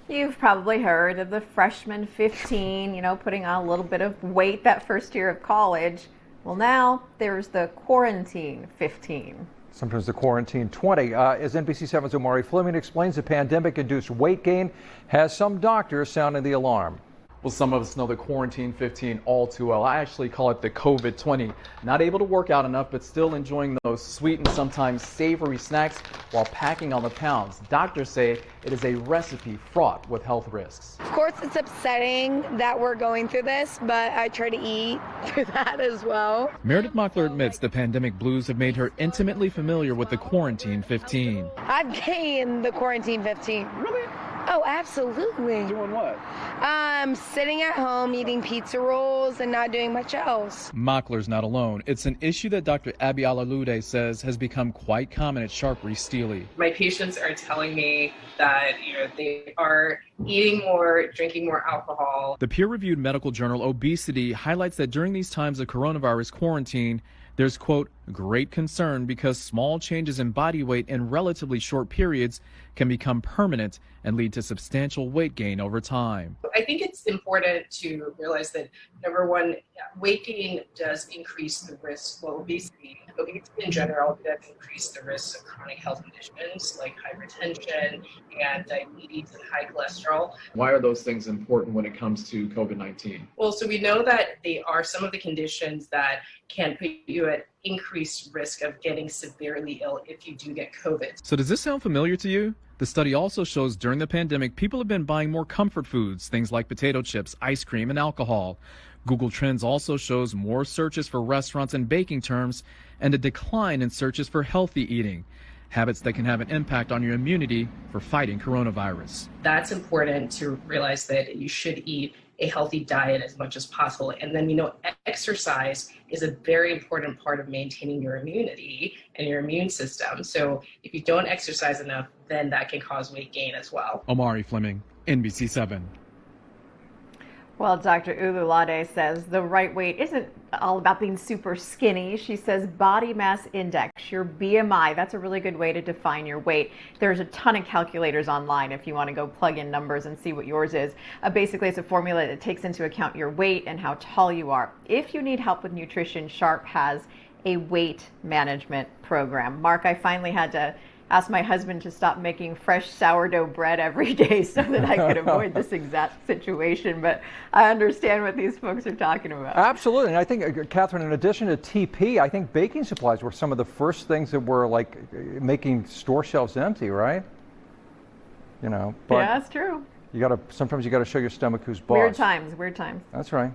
You've probably heard of the freshman 15, putting on a little bit of weight that first year of college. Well, now there's the quarantine 15. Sometimes the quarantine 20. As NBC7's Omari Fleming explains, the pandemic-induced weight gain has some doctors sounding the alarm. Well, some of us know the quarantine 15 all too well. I actually call it the COVID 20. Not able to work out enough, but still enjoying those sweet and sometimes savory snacks while packing on the pounds. Doctors say it is a recipe fraught with health risks. Of course, it's upsetting that we're going through this, but I try to eat through that as well. Meredith Mockler admits the pandemic blues have made her intimately familiar with the quarantine 15. I've gained the quarantine 15. Really? Oh, absolutely. Doing what? Sitting at home eating pizza rolls and not doing much else. Mockler's not alone. It's an issue that Dr. Abby Alalude says has become quite common at Sharp-Steely. My patients are telling me that they are eating more, drinking more alcohol. The peer-reviewed medical journal Obesity highlights that during these times of coronavirus quarantine, there's, quote, great concern because small changes in body weight in relatively short periods can become permanent and lead to substantial weight gain over time. I think it's important to realize that, number one, weight gain does increase the risk for obesity. Obesity in general does increase the risk of chronic health conditions like hypertension and diabetes and high cholesterol. Why are those things important when it comes to COVID-19? Well, so we know that they are some of the conditions that can put you at increased risk of getting severely ill if you do get COVID. So does this sound familiar to you? The study also shows during the pandemic, people have been buying more comfort foods, things like potato chips, ice cream, and alcohol. Google Trends also shows more searches for restaurants and baking terms and a decline in searches for healthy eating, habits that can have an impact on your immunity for fighting coronavirus. That's important to realize that you should eat a healthy diet as much as possible. And then, exercise is a very important part of maintaining your immunity and your immune system. So if you don't exercise enough, then that can cause weight gain as well. Omari Fleming, NBC7. Well, Dr. Ululade says the right weight isn't all about being super skinny. She says body mass index, your BMI, that's a really good way to define your weight. There's a ton of calculators online if you want to go plug in numbers and see what yours is. Basically, it's a formula that takes into account your weight and how tall you are. If you need help with nutrition, Sharp has a weight management program. Mark, I finally had to ask my husband to stop making fresh sourdough bread every day so that I could avoid this exact situation. But I understand what these folks are talking about. Absolutely. And I think, Catherine, in addition to TP, I think baking supplies were some of the first things that were like making store shelves empty, right? But yeah, that's true. Sometimes you got to show your stomach who's boss. Weird times. That's right.